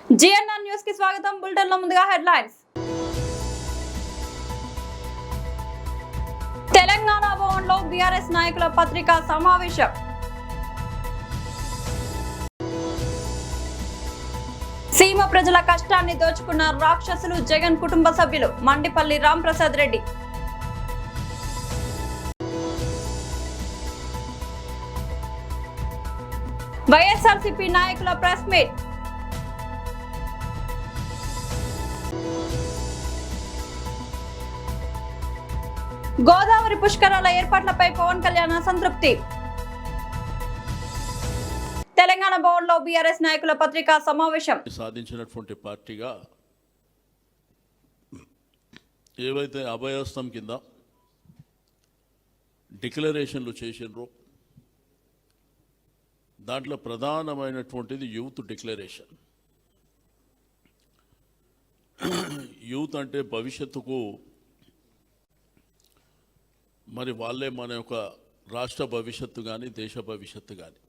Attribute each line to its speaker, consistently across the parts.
Speaker 1: GNR news కి స్వాగతం. Bulletin లో ముందుగా హెడ్లైన్స్. తెలంగాణ భవన్లో బీఆర్ఎస్ నాయకుల పత్రికా సమావేశం. సీమ ప్రజల కష్టాన్ని దోచుకున్న రాక్షసులు జగన్ కుటుంబ సభ్యులు మండిపల్లి రాంప్రసాద్ రెడ్డి. వైఎస్ఆర్సీపీ నాయకుల ప్రెస్ మీట్. గోదావరి పుష్కరాల ఏర్పాట్లపై పవన్ కళ్యాణ్ అసంతృప్తి. తెలంగాణ భవన్లో బీఆర్ఎస్ నాయకుల పత్రికా సమావేశం.
Speaker 2: సాధించినటువంటి పార్టీగా ఏవైతే అభయహస్తం కింద డిక్లరేషన్లు చేసినరో దాంట్లో ప్రధానమైనటువంటిది యూత్ డిక్లరేషన్. యూత్ అంటే భవిష్యత్తుకు మరి వాళ్ళే మన యొక్క రాష్ట్ర భవిష్యత్తు కానీ దేశ భవిష్యత్తు కానీ.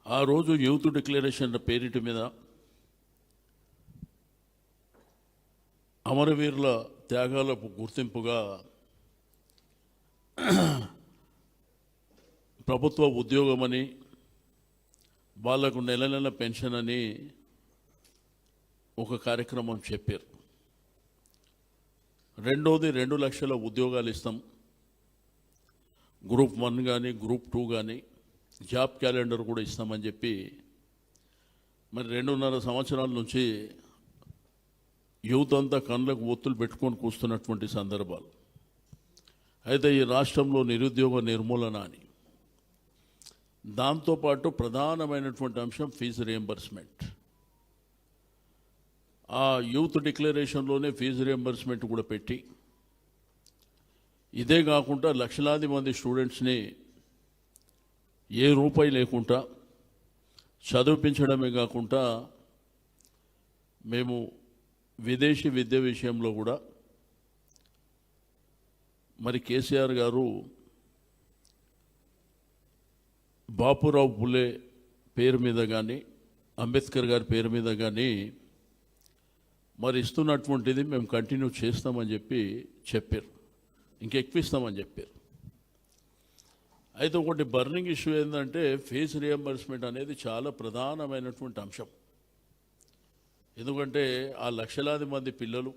Speaker 2: ఆ రోజు యూత్ డిక్లరేషన్ పేరిటి మీద అమరవీరుల త్యాగాలకు గుర్తింపుగా ప్రభుత్వ ఉద్యోగమని, వాళ్లకు నెల నెల పెన్షన్ అని ఒక కార్యక్రమం చెప్పారు. రెండోది 2 లక్షల ఉద్యోగాలు ఇస్తాం, గ్రూప్ 1 కానీ గ్రూప్ 2 కానీ జాబ్ క్యాలెండర్ కూడా ఇస్తామని చెప్పి మరి 2.5 సంవత్సరాల నుంచి యూత్ అంతా కళ్ళకు ఒత్తులు పెట్టుకొని కూస్తున్నటువంటి సందర్భాలు. అయితే ఈ రాష్ట్రంలో నిరుద్యోగ నిర్మూలన అని, దాంతోపాటు ప్రధానమైనటువంటి అంశం ఫీజు రియంబర్స్మెంట్. ఆ యూత్ డిక్లరేషన్లోనే ఫీజు రియంబర్స్మెంట్ కూడా పెట్టి, ఇదే కాకుండా లక్షలాది మంది స్టూడెంట్స్ని ఏ రూపాయి లేకుండా చదివించడమే కాకుండా మేము విదేశీ విద్య విషయంలో కూడా మరి కేసీఆర్ గారు బాపురావు పులే పేరు మీద కానీ అంబేద్కర్ గారి పేరు మీద కానీ మరి ఇస్తున్నటువంటిది మేము కంటిన్యూ చేస్తామని చెప్పారు, ఇంకెక్కిస్తామని చెప్పారు. అయితే ఒకటి బర్నింగ్ ఇష్యూ ఏంటంటే ఫీజు రియంబర్స్మెంట్ అనేది చాలా ప్రధానమైనటువంటి అంశం. ఎందుకంటే ఆ లక్షలాది మంది పిల్లలు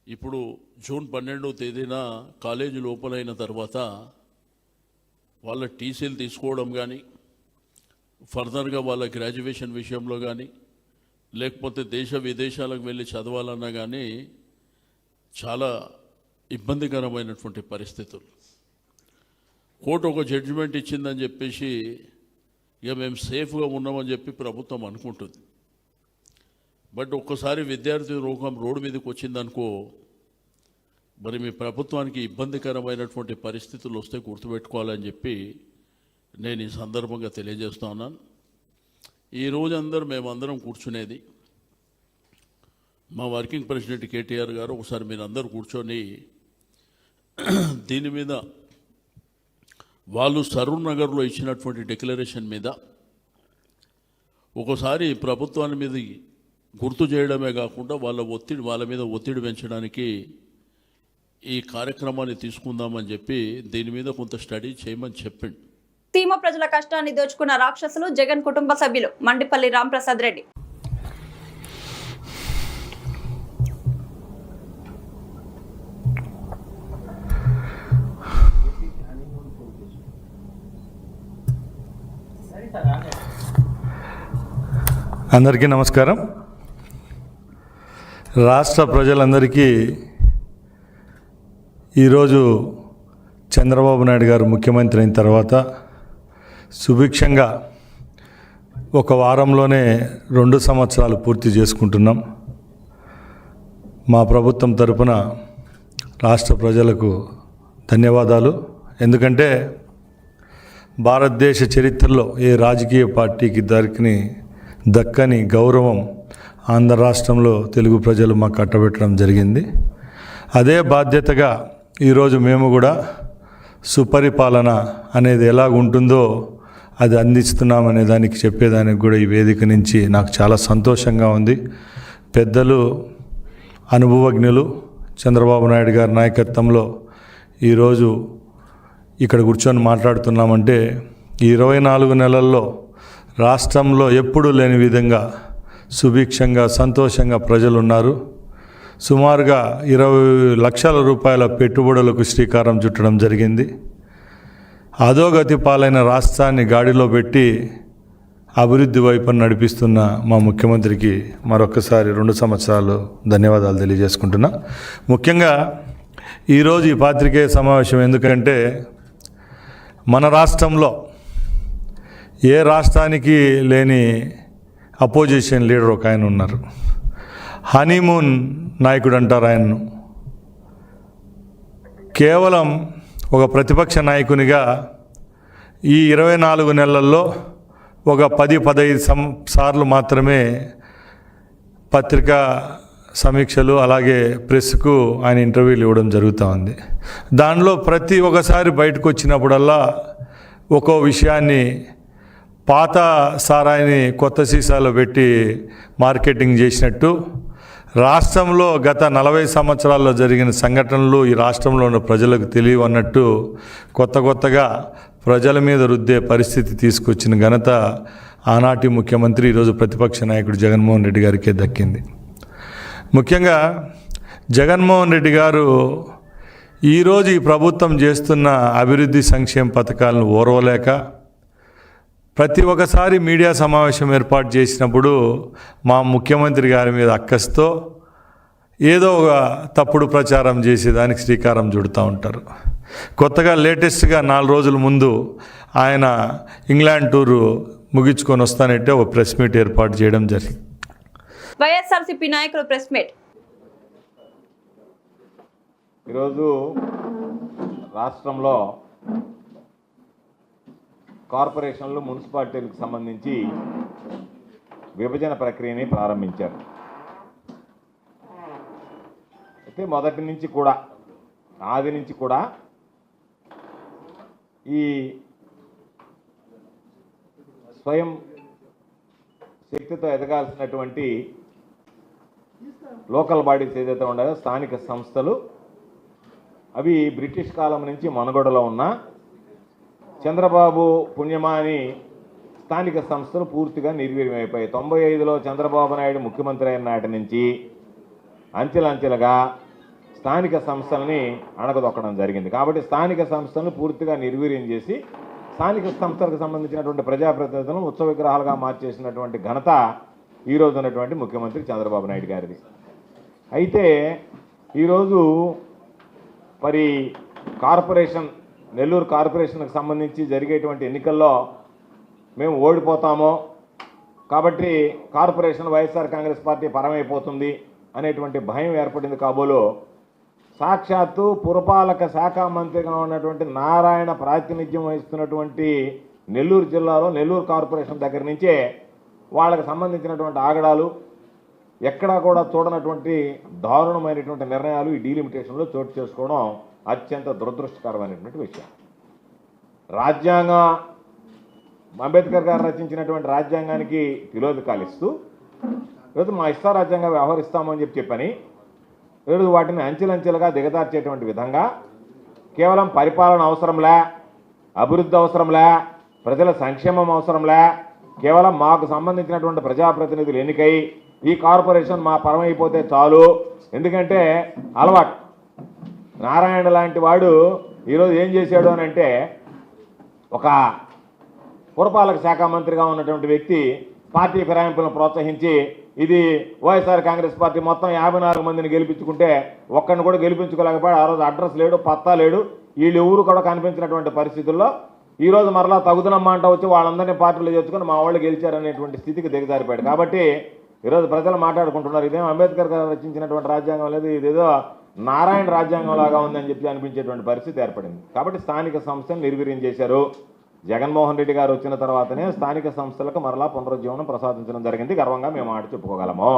Speaker 2: ఇప్పుడు జూన్ 12వ తేదీన కాలేజీలు ఓపెన్ అయిన తర్వాత వాళ్ళ టీసీలు తీసుకోవడం కానీ, ఫర్దర్గా వాళ్ళ గ్రాడ్యుయేషన్ విషయంలో కానీ, లేకపోతే దేశ విదేశాలకు వెళ్ళి చదవాలన్నా కానీ చాలా ఇబ్బందికరమైనటువంటి పరిస్థితులు. కోర్టు ఒక జడ్జిమెంట్ ఇచ్చిందని చెప్పేసి ఇక మేము సేఫ్గా ఉన్నామని చెప్పి ప్రభుత్వం అనుకుంటుంది. బట్ ఒక్కసారి విద్యార్థి రోగం రోడ్డు మీదకి వచ్చిందనుకో, మరి మీ ప్రభుత్వానికి ఇబ్బందికరమైనటువంటి పరిస్థితులు వస్తే గుర్తుపెట్టుకోవాలని చెప్పి నేను ఈ సందర్భంగా తెలియజేస్తా ఉన్నాను. ఈరోజు మేమందరం కూర్చునేది, మా వర్కింగ్ ప్రెసిడెంట్ కేటీఆర్ గారు ఒకసారి మీరు అందరూ కూర్చొని దీని మీద వాళ్ళు సరూర్ నగర్లో ఇచ్చినటువంటి డిక్లరేషన్ మీద ఒకసారి ప్రభుత్వాన్ని మీద గుర్తు చేయడమే కాకుండా వాళ్ళ మీద ఒత్తిడి పెంచడానికి ఈ కార్యక్రమాన్ని తీసుకుందామని చెప్పి దీని మీద కొంత స్టడీ చేయమని చెప్పిండు.
Speaker 1: సీమ ప్రజల కష్టాన్ని దోచుకున్న రాక్షసులు జగన్ కుటుంబ సభ్యులు మండిపల్లి రాంప్రసాద్ రెడ్డి.
Speaker 3: అందరికీ నమస్కారం. రాష్ట్ర ప్రజలందరికీ ఈరోజు చంద్రబాబు నాయుడు గారు ముఖ్యమంత్రి అయిన తర్వాత సుభిక్షంగా ఒక వారంలోనే 2 సంవత్సరాలు పూర్తి చేసుకుంటున్నాం. మా ప్రభుత్వం తరపున రాష్ట్ర ప్రజలకు ధన్యవాదాలు. ఎందుకంటే భారతదేశ చరిత్రలో ఏ రాజకీయ పార్టీకి దక్కని గౌరవం ఆంధ్ర రాష్ట్రంలో తెలుగు ప్రజలు మాకు కట్టబెట్టడం జరిగింది. అదే బాధ్యతగా ఈరోజు మేము కూడా సుపరిపాలన అనేది ఎలాగుంటుందో అది అందిస్తున్నామనే దానికి చెప్పేదానికి కూడా ఈ వేదిక నుంచి నాకు చాలా సంతోషంగా ఉంది. పెద్దలు, అనుభవజ్ఞులు చంద్రబాబు నాయుడు గారి నాయకత్వంలో ఈరోజు ఇక్కడ కూర్చొని మాట్లాడుతున్నామంటే ఈ 24 నెలల్లో రాష్ట్రంలో ఎప్పుడూ లేని విధంగా సుభిక్షంగా సంతోషంగా ప్రజలు ఉన్నారు. సుమారుగా 20 లక్షల రూపాయల పెట్టుబడులకు శ్రీకారం చుట్టడం జరిగింది. అధోగతి పాలైన రాష్ట్రాన్ని గాడిలో పెట్టి అభివృద్ధి వైపు నడిపిస్తున్న మా ముఖ్యమంత్రికి మరొకసారి 2 సంవత్సరాలు ధన్యవాదాలు తెలియజేసుకుంటున్నా. ముఖ్యంగా ఈరోజు ఈ పాత్రికేయ సమావేశం ఎందుకంటే మన రాష్ట్రంలో ఏ రాష్ట్రానికి లేని అపోజిషన్ లీడర్ ఒక ఆయన ఉన్నారు. హనీమూన్ నాయకుడు అంటారు ఆయన్ను. కేవలం ఒక ప్రతిపక్ష నాయకునిగా ఈ 24 నెలల్లో ఒక 10-15 సార్లు మాత్రమే పత్రికా సమీక్షలు అలాగే ప్రెస్కు ఆయన ఇంటర్వ్యూలు ఇవ్వడం జరుగుతూ ఉంది. దానిలో ప్రతి ఒక్కసారి బయటకు వచ్చినప్పుడల్లా ఒక్కో విషయాన్ని పాత సారాయిని కొత్త సీసాలో పెట్టి మార్కెటింగ్ చేసినట్టు రాష్ట్రంలో గత 40 సంవత్సరాల్లో జరిగిన సంఘటనలు ఈ రాష్ట్రంలో ఉన్న ప్రజలకు తెలియవన్నట్టు కొత్తగా ప్రజల మీద రుద్దే పరిస్థితి తీసుకొచ్చిన ఘనత ఆనాటి ముఖ్యమంత్రి ఈరోజు ప్రతిపక్ష నాయకుడు జగన్మోహన్ రెడ్డి గారికే దక్కింది. ముఖ్యంగా జగన్మోహన్ రెడ్డి గారు ఈరోజు ఈ ప్రభుత్వం చేస్తున్న అభివృద్ధి సంక్షేమ పథకాలను ఓర్వలేక ప్రతి ఒక్కసారి మీడియా సమావేశం ఏర్పాటు చేసినప్పుడు మా ముఖ్యమంత్రి గారి మీద అక్కస్తో ఏదో ఒక తప్పుడు ప్రచారం చేసేదానికి శ్రీకారం చుడుతూ ఉంటారు. కొత్తగా లేటెస్ట్గా 4 రోజుల ముందు ఆయన ఇంగ్లాండ్ టూరు ముగించుకొని వస్తానంటే ఒక ప్రెస్ మీట్ ఏర్పాటు చేయడం జరిగింది.
Speaker 1: వైఎస్ఆర్సీపీ నాయకులు ప్రెస్ మీట్.
Speaker 4: ఈరోజు రాష్ట్రంలో కార్పొరేషన్లు, మున్సిపాలిటీలకు సంబంధించి విభజన ప్రక్రియని ప్రారంభించారు. అయితే మొదటి నుంచి కూడా, ఆది నుంచి కూడా ఈ స్వయం శక్తితో ఎదగాల్సినటువంటి లోకల్ బాడీస్ ఏదైతే ఉన్నాయో స్థానిక సంస్థలు, అవి బ్రిటిష్ కాలం నుంచి మనుగడలో ఉన్న చంద్రబాబు పుణ్యమాని స్థానిక సంస్థలు పూర్తిగా నిర్వీర్యమైపోయాయి. 95లో చంద్రబాబు నాయుడు ముఖ్యమంత్రి అయిన నాటి నుంచి అంచెలంచెలుగా స్థానిక సంస్థలని అణగదొక్కడం జరిగింది. కాబట్టి స్థానిక సంస్థలను పూర్తిగా నిర్వీర్యం చేసి స్థానిక సంస్థలకు సంబంధించినటువంటి ప్రజాప్రతినిధులను ఉత్సవ విగ్రహాలుగా మార్చేసినటువంటి ఘనత ఈరోజు ఉన్నటువంటి ముఖ్యమంత్రి చంద్రబాబు నాయుడు గారిది. అయితే ఈరోజు మరి నెల్లూరు కార్పొరేషన్కి సంబంధించి జరిగేటువంటి ఎన్నికల్లో మేము ఓడిపోతామో కాబట్టి కార్పొరేషన్ వైఎస్ఆర్ కాంగ్రెస్ పార్టీ పరమైపోతుంది అనేటువంటి భయం ఏర్పడింది. కాబోలు సాక్షాత్తు పురపాలక శాఖ మంత్రిగా ఉన్నటువంటి నారాయణ ప్రాతినిధ్యం వహిస్తున్నటువంటి నెల్లూరు జిల్లాలో నెల్లూరు కార్పొరేషన్ దగ్గర నుంచే వాళ్ళకి సంబంధించినటువంటి ఆగడాలు, ఎక్కడా కూడా చూడనటువంటి దారుణమైనటువంటి నిర్ణయాలు ఈ డీలిమిటేషన్లో చోటు చేసుకోవడం అత్యంత దురదృష్టకరమైనటువంటి విషయం. అంబేద్కర్ గారు రచించినటువంటి రాజ్యాంగానికి తిలోదకాలు ఇస్తూ ఈరోజు మా ఇష్టారాజ్యంగా వ్యవహరిస్తామని చెప్పని ఈరోజు వాటిని అంచెలంచెలుగా దిగదార్చేటువంటి విధంగా కేవలం పరిపాలన అవసరంలే, అభివృద్ధి అవసరంలే, ప్రజల సంక్షేమం అవసరంలే, కేవలం మాకు సంబంధించినటువంటి ప్రజాప్రతినిధులు ఎన్నికై ఈ కార్పొరేషన్ మా పరమైపోతే చాలు. ఎందుకంటే అలవాటు. నారాయణ లాంటి వాడు ఈరోజు ఏం చేశాడు అని అంటే, ఒక పురపాలక శాఖ మంత్రిగా ఉన్నటువంటి వ్యక్తి పార్టీ ఫిరాయింపులను ప్రోత్సహించి ఇది వైఎస్ఆర్ కాంగ్రెస్ పార్టీ మొత్తం 54 మందిని గెలిపించుకుంటే ఒక్కడిని కూడా గెలిపించుకోలేకపోయాడు. ఆ రోజు అడ్రస్ లేడు, పత్తా లేడు, వీళ్ళు ఎవరు కూడా కనిపించినటువంటి పరిస్థితుల్లో ఈరోజు మరలా తగుదనమ్మా అంట వచ్చి వాళ్ళందరినీ పార్టీలో చేర్చుకొని మా వాళ్ళు గెలిచారనేటువంటి స్థితికి దిగజారిపోయాడు. కాబట్టి ఈరోజు ప్రజలు మాట్లాడుకుంటున్నారు, ఇదేం అంబేద్కర్ గారు రచించినటువంటి రాజ్యాంగం లేదు, ఇదేదో నారాయణ రాజ్యాంగం లాగా ఉందని చెప్పి అనిపించేటువంటి పరిస్థితి ఏర్పడింది. కాబట్టి స్థానిక సంస్థను నిర్వీర్యం చేశారు. జగన్మోహన్ రెడ్డి గారు వచ్చిన తర్వాతనే స్థానిక సంస్థలకు మరలా పునరుజ్జీవనం ప్రసాదించడం జరిగింది. గర్వంగా మేము మాట చెప్పుకోగలము.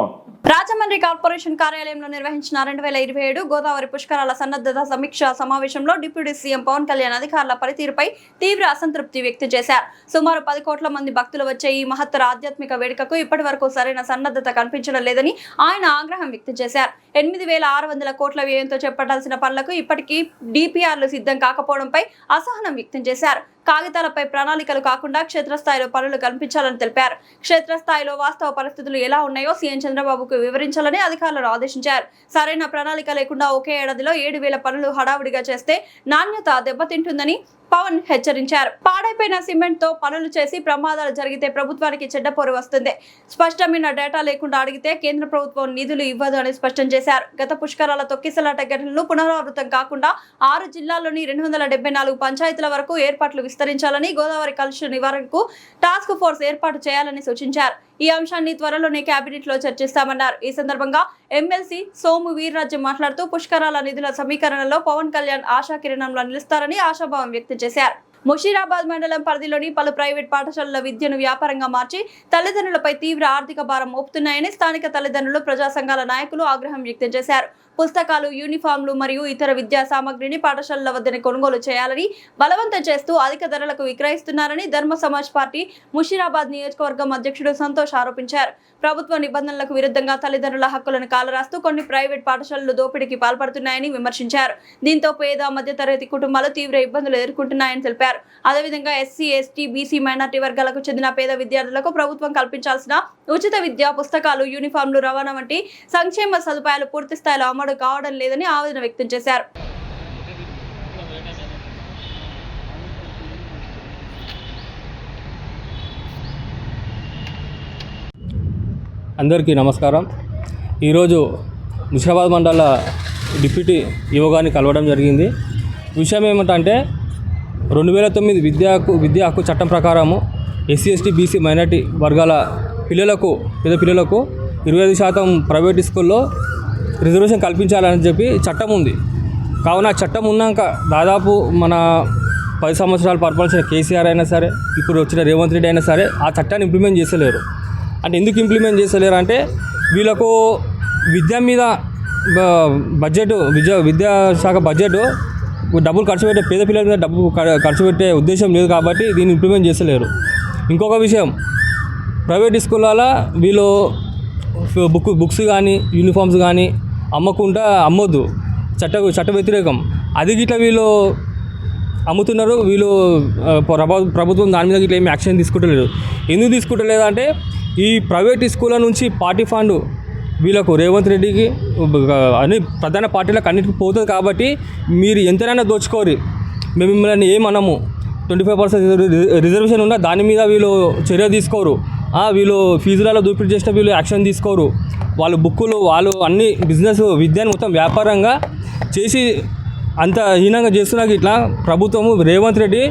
Speaker 1: రాజమండ్రి కార్పొరేషన్ కార్యాలయంలో నిర్వహించిన 2027 గోదావరి పుష్కరాల సన్నద్ధత సమీక్ష సమావేశంలో డిప్యూటీ సీఎం పవన్ కళ్యాణ్ అధికారుల పనితీరుపై తీవ్ర అసంతృప్తి వ్యక్తం చేశారు. సుమారు 10 కోట్ల మంది భక్తులు వచ్చే ఈ మహత్తర ఆధ్యాత్మిక వేడుకకు ఇప్పటి వరకు సరైన సన్నద్ధత కనిపించడం లేదని ఆయన ఆగ్రహం వ్యక్తం చేశారు. 8,600 కోట్ల వ్యయంతో చేపట్టాల్సిన పనులకు ఇప్పటికీ డిపిఆర్లు సిద్ధం కాకపోవడంపై అసహనం వ్యక్తం చేశారు. కాగితాలపై ప్రణాళికలు కాకుండా క్షేత్రస్థాయిలో పనులు కల్పించాలని తెలిపారు. క్షేత్రస్థాయిలో వాస్తవ పరిస్థితులు ఎలా ఉన్నాయో సీఎం చంద్రబాబుకు వివరించాలని అధికారులను ఆదేశించారు. సరైన ప్రణాళిక లేకుండా ఒకే ఏడాదిలో 7,000 పనులు హడావుడిగా చేస్తే నాణ్యత దెబ్బతింటుందని పవన్ హెచ్చరించారు. పాడైపోయిన సిమెంట్ తో పనులు చేసి ప్రమాదాలు జరిగితే ప్రభుత్వానికి చెడ్డ పేరు వస్తుంది. స్పష్టమైన డేటా లేకుండా అడిగితే కేంద్ర ప్రభుత్వం నిధులు ఇవ్వదు అని స్పష్టం చేశారు. గత పుష్కరాల తొక్కిసలాట ఘటనలు పునరావృతం కాకుండా 6 జిల్లాల్లోని 274 పంచాయతీల వరకు ఏర్పాట్లు విస్తరించాలని, గోదావరి కాలుష్య నివారణకు టాస్క్ ఫోర్స్ ఏర్పాటు చేయాలని సూచించారు. ఈ అంశాన్ని త్వరలోనే కేబినెట్ లో చర్చిస్తామన్నారు. ఈ సందర్భంగా ఎమ్మెల్సీ సోము వీర్రాజు మాట్లాడుతూ పుష్కరాల నిధుల సమీకరణలో పవన్ కళ్యాణ్ ఆశాకిరణంలో నిలుస్తారని ఆశాభావం వ్యక్తం చేశారు. ముషీరాబాద్ మండలం పరిధిలోని పలు ప్రైవేట్ పాఠశాలల విద్యను వ్యాపారంగా మార్చి తల్లిదండ్రులపై తీవ్ర ఆర్థిక భారం మోపుతున్నాయని స్థానిక తల్లిదండ్రులు, ప్రజా సంఘాల నాయకులు ఆగ్రహం వ్యక్తం చేశారు. పుస్తకాలు, యూనిఫామ్లు మరియు ఇతర విద్యా సామగ్రిని పాఠశాలల వద్దనే కొనుగోలు చేయాలని బలవంతం చేస్తూ అధిక ధరలకు విక్రయిస్తున్నారని ధర్మ సమాజ్ పార్టీ ముషీరాబాద్ నియోజకవర్గం అధ్యక్షుడు సంతోష్ ఆరోపించారు. ప్రభుత్వ నిబంధనలకు విరుద్ధంగా తల్లిదండ్రుల హక్కులను కాలరాస్తూ కొన్ని ప్రైవేట్ పాఠశాలలు దోపిడీకి పాల్పడుతున్నాయని విమర్శించారు. దీంతో పేద, మధ్యతరగతి కుటుంబాలు తీవ్ర ఇబ్బందులు ఎదుర్కొంటున్నాయని తెలిపారు. అదేవిధంగా ఎస్సీ, ఎస్టీ, బీసీ, మైనార్టీ వర్గాలకు చెందిన పేద విద్యార్థులకు ప్రభుత్వం కల్పించాల్సిన ఉచిత విద్య, పుస్తకాలు, యూనిఫామ్లు, రవాణా వంటి సంక్షేమ సదుపాయాలు పూర్తి స్థాయిలో అమలు కావడం లేదని ఆవేదన వ్యక్తం చేశారు.
Speaker 5: అందరికీ నమస్కారం. ఈరోజు ముషీరాబాద్ మండల డిప్యూటీ ఈవో గారిని కలవడం జరిగింది. విషయం ఏమిటంటే 2009 విద్యా హక్కు చట్టం ప్రకారము ఎస్సీ, ఎస్టీ, బీసీ, మైనార్టీ వర్గాల పేద పిల్లలకు 25% ప్రైవేట్ స్కూల్లో రిజర్వేషన్ కల్పించాలని చెప్పి చట్టం ఉంది. కావున చట్టం ఉన్నాక దాదాపు మన 10 సంవత్సరాలు పరిపాలించిన కేసీఆర్ అయినా సరే, ఇప్పుడు వచ్చిన రేవంత్ రెడ్డి అయినా సరే ఆ చట్టాన్ని ఇంప్లిమెంట్ చేసలేరు. అంటే ఎందుకు ఇంప్లిమెంట్ చేసలేరు అంటే వీళ్ళకు విద్య మీద బడ్జెట్, విద్యాశాఖ బడ్జెట్ డబ్బులు ఖర్చు పెట్టే, పేద పిల్లల మీద డబ్బు ఖర్చు పెట్టే ఉద్దేశం లేదు కాబట్టి దీన్ని ఇంప్లిమెంట్ చేసలేరు. ఇంకొక విషయం, ప్రైవేట్ స్కూళ్ళ వీళ్ళు బుక్స్ కానీ యూనిఫామ్స్ కానీ అమ్మొద్దు, చట్ట వ్యతిరేకం. అది గిట్లా వీళ్ళు అమ్ముతున్నారు. వీళ్ళు ప్రభుత్వం దాని మీద గిట్లా ఏమి యాక్షన్ తీసుకుంటలేదు. ఎందుకు తీసుకుంటలేదు అంటే ఈ ప్రైవేట్ స్కూళ్ళ నుంచి పార్టీ ఫండ్ వీళ్ళకు రేవంత్ రెడ్డికి అన్ని ప్రధాన పార్టీలకు అన్నిటికీ పోతుంది కాబట్టి మీరు ఎంతైనా దోచుకోరు, మేము మిమ్మల్ని ఏమనము. 25% రిజర్వేషన్ ఉన్నా దాని మీద వీళ్ళు చర్య తీసుకోరు. వీళ్ళు ఫీజులలో దోపిడీ చేసిన వీళ్ళు యాక్షన్ తీసుకోరు. వాళ్ళు బుక్కులు, వాళ్ళు అన్ని బిజినెస్, విద్యను మొత్తం వ్యాపారంగా చేసి అంత హీనంగా చేస్తున్నా ఇట్లా ప్రభుత్వము రేవంత్ రెడ్డి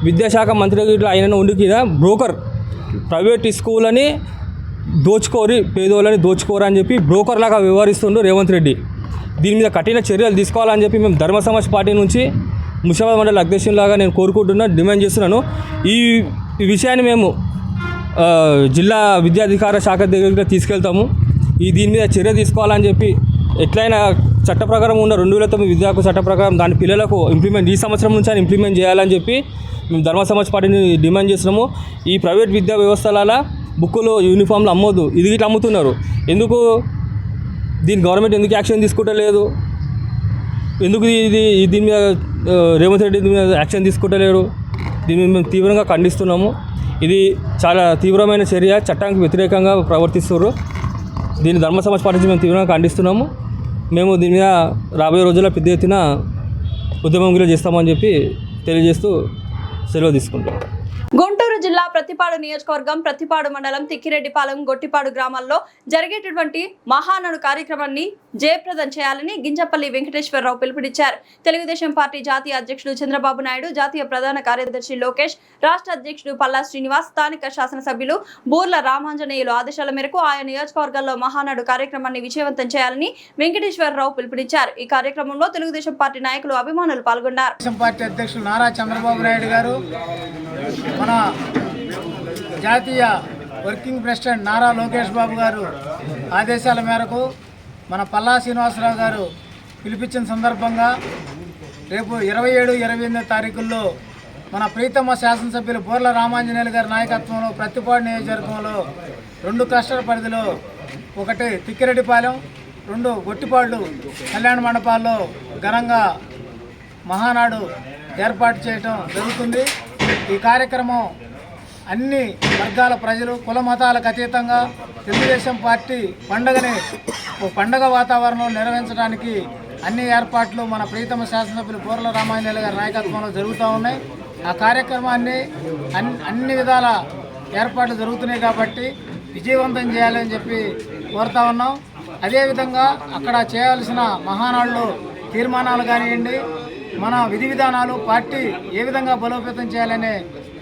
Speaker 5: విద్యాశాఖ మంత్రి ఇట్లా ఆయన ఉండి బ్రోకర్, ప్రైవేట్ స్కూళ్ళని దోచుకోరి, పేదోళ్ళని దోచుకోరు అని చెప్పి బ్రోకర్ లాగా వ్యవహరిస్తుండ్రు రేవంత్ రెడ్డి. దీని మీద కఠిన చర్యలు తీసుకోవాలని చెప్పి మేము ధర్మ సమాజ్ పార్టీ నుంచి ముషీరాబాద్ మండల అధ్యక్షులాగా నేను డిమాండ్ చేస్తున్నాను. ఈ విషయాన్ని మేము జిల్లా విద్యాధికార శాఖ దగ్గరికి తీసుకెళ్తాము. దీని మీద చర్య తీసుకోవాలని చెప్పి ఎట్లయినా చట్ట ప్రకారం ఉన్న 2009 విద్యా హక్కు చట్ట ప్రకారం దాని పిల్లలకు ఈ సంవత్సరం నుంచి ఆయన ఇంప్లిమెంట్ చేయాలని చెప్పి మేము ధర్మ సమాజ్ పార్టీని డిమాండ్ చేస్తున్నాము. ఈ ప్రైవేట్ విద్యా వ్యవస్థల బుక్కులు, యూనిఫామ్లు అమ్మొద్దు, ఇది ఇట్లా అమ్ముతున్నారు. ఎందుకు దీని గవర్నమెంట్ ఎందుకు యాక్షన్ తీసుకుంటలేదు? ఎందుకు దీని మీద రేవంత్ రెడ్డి దీని మీద యాక్షన్ తీసుకుంటలేరు? దీన్ని మేము తీవ్రంగా ఖండిస్తున్నాము. ఇది చాలా తీవ్రమైన చర్య, చట్టానికి వ్యతిరేకంగా ప్రవర్తిస్తున్నారు. దీన్ని ధర్మ సమాజ్ పార్టీ మేము తీవ్రంగా ఖండిస్తున్నాము. మేము దీని మీద రాబోయే రోజుల్లో పెద్ద ఎత్తున ఉద్యమం కూడా చేస్తామని చెప్పి తెలియజేస్తూ సెలవు తీసుకుంటాం.
Speaker 1: గుంటూరు జిల్లా ప్రతిపాడు నియోజకవర్గం ప్రతిపాడు మండలం తిక్కిరెడ్డిపాలెం, గొట్టిపాడు గ్రామాల్లో జరిగేటటువంటి మహానాడు కార్యక్రమాన్ని జయప్రదం చేయాలని గింజపల్లి వెంకటేశ్వరరావు పిలుపునిచ్చారు. తెలుగుదేశం పార్టీ జాతీయ అధ్యక్షుడు చంద్రబాబు నాయుడు, జాతీయ ప్రధాన కార్యదర్శి లోకేష్, రాష్ట్ర అధ్యక్షుడు పల్లా శ్రీనివాస్, స్థానిక శాసనసభ్యులు బూర్ల రామాంజనేయులు ఆదేశాల మేరకు ఆయా నియోజకవర్గాల్లో మహానాడు కార్యక్రమాన్ని విజయవంతం చేయాలని వెంకటేశ్వరరావు పిలుపునిచ్చారు. ఈ కార్యక్రమంలో తెలుగుదేశం పార్టీ నాయకులు, అభిమానులు పాల్గొన్నారు.
Speaker 6: పార్టీ అధ్యక్షులు నారా చంద్రబాబు నాయుడు గారు మన జాతీయ వర్కింగ్ ప్రెసిడెంట్ నారా లోకేష్ బాబు గారు ఆదేశాల మేరకు మన పల్లా శ్రీనివాసరావు గారు పిలిపించిన సందర్భంగా రేపు 27, 28 తారీఖుల్లో మన ప్రీతమ శాసనసభ్యులు బోర్ల రామాంజనేయులు గారి నాయకత్వంలో ప్రత్తిపాడు నియోజకవర్గంలో 2 క్లస్టర్ పరిధిలో ఒకటి తిక్కిరెడ్డిపాలెం, 2 గొట్టిపాళ్ళు కళ్యాణ మండపాల్లో ఘనంగా మహానాడు ఏర్పాటు చేయటం జరుగుతుంది. ఈ కార్యక్రమం అన్ని వర్గాల ప్రజలు కుల మతాలకు అతీతంగా తెలుగుదేశం పార్టీ పండుగని ఒక పండుగ వాతావరణంలో నిర్వహించడానికి అన్ని ఏర్పాట్లు మన ప్రీతమ శాసనసభ్యులు బోర్ల రామాంజనేయులు గారి నాయకత్వంలో జరుగుతూ ఉన్నాయి. ఆ కార్యక్రమాన్ని అన్ని విధాల ఏర్పాట్లు జరుగుతున్నాయి కాబట్టి విజయవంతం చేయాలని చెప్పి కోరుతా ఉన్నాం. అదేవిధంగా అక్కడ చేయాల్సిన మహానాడులో తీర్మానాలు కానివ్వండి, మన విధి విధానాలు పార్టీ ఏ విధంగా బలోపేతం చేయాలనే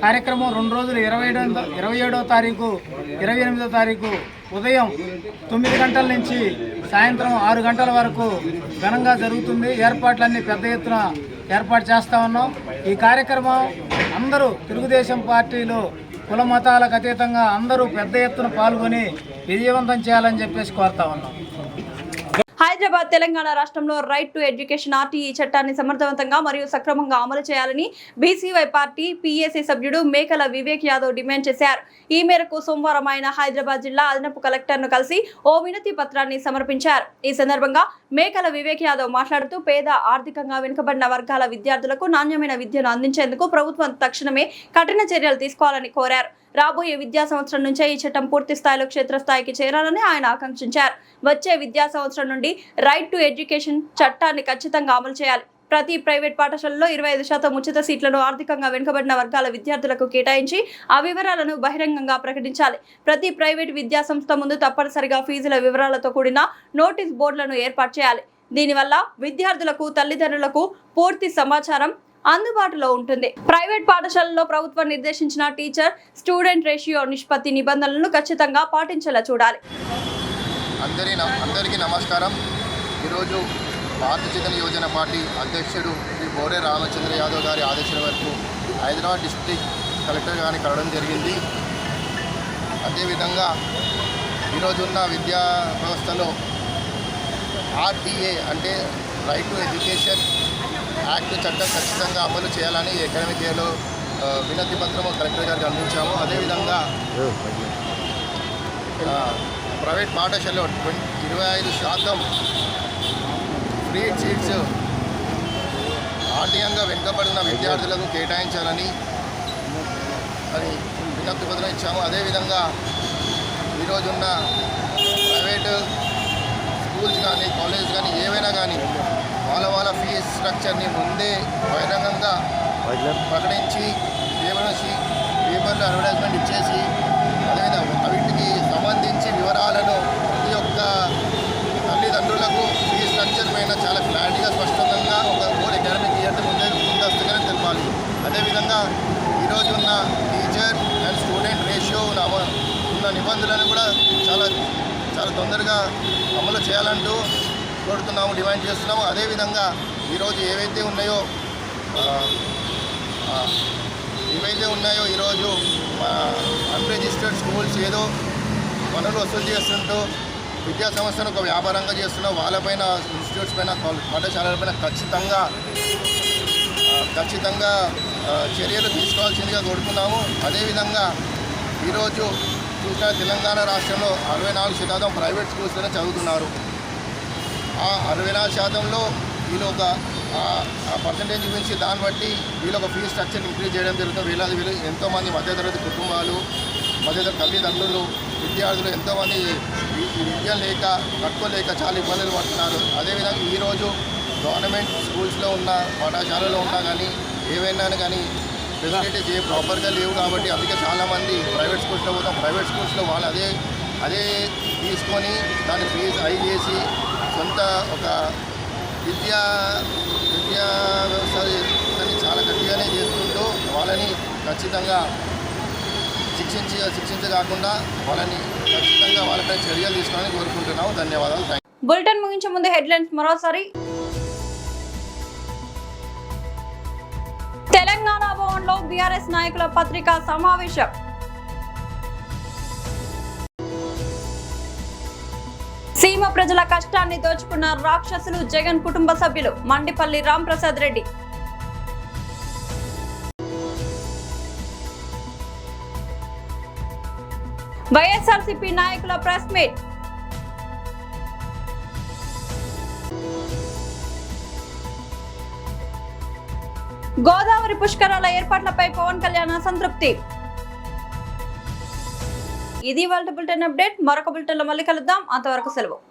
Speaker 6: కార్యక్రమం 2 రోజులు 27వ తారీఖు 28వ తారీఖు ఉదయం 9 గంటల నుంచి సాయంత్రం 6 గంటల వరకు ఘనంగా జరుగుతుంది. ఏర్పాట్లన్నీ పెద్ద ఎత్తున ఏర్పాటు చేస్తూ ఉన్నాం. ఈ కార్యక్రమం అందరూ తెలుగుదేశం పార్టీలో కుల మతాలకు అతీతంగా అందరూ పెద్ద ఎత్తున పాల్గొని విజయవంతం చేయాలని చెప్పేసి కోరుతా ఉన్నాం.
Speaker 1: హైదరాబాద్ తెలంగాణ రాష్ట్రంలో రైట్ టు ఎడ్యుకేషన్ RTE చట్టాన్ని సమర్థవంతంగా మరియు సక్రమంగా అమలు చేయాలని BCY పార్టీ PAC సభ్యుడు మేకల వివేక్ యాదవ్ డిమాండ్ చేశారు. ఈ మేరకు సోమవారం ఆయన హైదరాబాద్ జిల్లా అదనపు కలెక్టర్ను కలిసి ఓ వినతి పత్రాన్ని సమర్పించారు. ఈ సందర్భంగా మేకల వివేక్ యాదవ్ మాట్లాడుతూ పేద ఆర్థికంగా వెనుకబడిన వర్గాల విద్యార్థులకు నాణ్యమైన విద్యను అందించేందుకు ప్రభుత్వం తక్షణమే కఠిన చర్యలు తీసుకోవాలని కోరారు. రాబోయే విద్యా సంవత్సరం నుంచే ఈ చట్టం పూర్తి స్థాయిలో క్షేత్రస్థాయికి చేరాలని ఆయన ఆకాంక్షించారు. వచ్చే విద్యా సంవత్సరం నుండి రైట్ టు ఎడ్యుకేషన్ చట్టాన్ని ఖచ్చితంగా అమలు చేయాలి. ప్రతి ప్రైవేట్ పాఠశాలలో 25% ఉచిత సీట్లను ఆర్థికంగా వెనుకబడిన వర్గాల విద్యార్థులకు కేటాయించి ఆ వివరాలను బహిరంగంగా ప్రకటించాలి. ప్రతి ప్రైవేట్ విద్యా సంస్థ ముందు తప్పనిసరిగా ఫీజుల వివరాలతో కూడిన నోటీస్ బోర్డులను ఏర్పాటు చేయాలి. దీనివల్ల విద్యార్థులకు, తల్లిదండ్రులకు పూర్తి సమాచారం అందుబాటులో ఉంటుంది. ప్రైవేట్ పాఠశాలలో ప్రభుత్వం నిర్దేశించిన టీచర్ స్టూడెంట్ రేషియో నిష్పత్తి నిబంధనలను ఖచ్చితంగా పాటించేలా చూడాలి.
Speaker 7: అందరికీ నమస్కారం. ఈరోజు భారతీయ చైతన్య యువజన పార్టీ అధ్యక్షుడు శ్రీ బోరే రామచంద్ర యాదవ్ గారి ఆదేశాల వరకు హైదరాబాద్ డిస్ట్రిక్ట్ కలెక్టర్ గారిని కలవడం జరిగింది. అదేవిధంగా ఈరోజున్న విద్యా వ్యవస్థలో RTA అంటే రైట్ టు ఎడ్యుకేషన్ యాక్ట్ చట్టం ఖచ్చితంగా అమలు చేయాలని అకాడమిక్ ఇయర్లో వినతి పత్రము కలెక్టర్ గారికి అందించాము. అదేవిధంగా ప్రైవేట్ పాఠశాలలో 25% ఫ్రీ సీట్స్ ఆర్థికంగా వెనుకబడిన విద్యార్థులకు కేటాయించాలని విజ్ఞప్తి పత్రం ఇచ్చాము. అదేవిధంగా ఈరోజున్న ప్రైవేటు స్కూల్స్ కానీ కాలేజెస్ కానీ ఏవైనా కానీ వాళ్ళ ఫీజ్ స్ట్రక్చర్ని ముందే బహిరంగంగా ప్రకటించి పేపర్లో అడ్వర్టైజ్మెంట్ ఇచ్చేసి అదేవిధంగా వీటికి సంబంధించి వివరాలను ప్రతి ఒక్క తల్లిదండ్రులకు ఫీజ్ స్ట్రక్చర్ పైన చాలా క్లారిటీగా స్పష్టంగా ఒక హోల్ అకాడమిక్ ఇయర్ ముందస్తుగానే తెలపాలి. అదేవిధంగా ఈరోజు ఉన్న టీచర్ అండ్ స్టూడెంట్ రేషియో ఉన్న నిబంధనలను కూడా చాలా తొందరగా అమలు చేయాలంటూ కోరుతున్నాము, డిమాండ్ చేస్తున్నాము. అదేవిధంగా ఈరోజు ఏవైతే ఉన్నాయో ఈరోజు అన్రిజిస్టర్డ్ స్కూల్స్ ఏదో పనులు వసూలు చేస్తుంటూ విద్యా సంస్థను ఒక వ్యాపారంగా చేస్తున్న వాళ్ళపైన, ఇన్స్టిట్యూట్స్ పైన, పాఠశాలలపైన ఖచ్చితంగా చర్యలు తీసుకోవాల్సిందిగా కోరుతున్నాము. అదేవిధంగా ఈరోజు చూసిన తెలంగాణ రాష్ట్రంలో 64% ప్రైవేట్ స్కూల్స్లోనే చదువుతున్నారు. ఆ 64%లో వీళ్ళు ఒక పర్సంటేజ్ గురించి దాన్ని బట్టి వీళ్ళు ఒక ఫీజు స్ట్రక్చర్ ఇంక్రీజ్ చేయడం జరుగుతుంది. వీళ్ళు ఎంతోమంది మధ్యతరగతి కుటుంబాలు, మధ్యతరగతి తల్లిదండ్రులు, విద్యార్థులు ఎంతోమంది విద్య లేక కట్టుకోలేక చాలా ఇబ్బందులు పడుతున్నారు. అదేవిధంగా ఈరోజు గవర్నమెంట్ స్కూల్స్లో ఉన్న పాఠశాలలో ఉన్నా కానీ ఏవైనా కానీ ఫెసిలిటీస్ ప్రాపర్గా లేవు కాబట్టి అందుకే చాలామంది ప్రైవేట్ స్కూల్స్లో పోతాం. ప్రైవేట్ స్కూల్స్లో వాళ్ళు అదే తీసుకొని దాన్ని ఫీజు హై చేసి సొంత ఒక విద్యా వ్యవస్థని చాలా గట్టిగానే చేసుకుంటూ వాళ్ళని ఖచ్చితంగా శిక్షించకుండా వాళ్ళని ఖచ్చితంగా వాళ్ళపై చర్యలు తీసుకోవాలని కోరుకుంటున్నాము. ధన్యవాదాలు.
Speaker 1: బులెటిన్ ముగించే ముందు హెడ్లైన్స్ మరోసారి. తెలంగాణ భవన్ భవన్లో బీఆర్ఎస్ నాయకుల పత్రికా సమావేశం. సీమ ప్రజల కష్టాన్ని దోచుకున్న రాక్షసులు జగన్ కుటుంబ సభ్యులు మండిపల్లి రాంప్రసాద్ రెడ్డి. వైఎస్ఆర్సీపీ నాయకుల ప్రెస్ మీట్. గోదావరి పుష్కరాల ఏర్పాట్లపై పవన్ కళ్యాణ్ అసంతృప్తి. ఇది వాళ్ళ బులెటిన్ అప్డేట్. మరొక బులెటిన్లో మళ్ళీ కలుద్దాం. అంతవరకు సెలవు.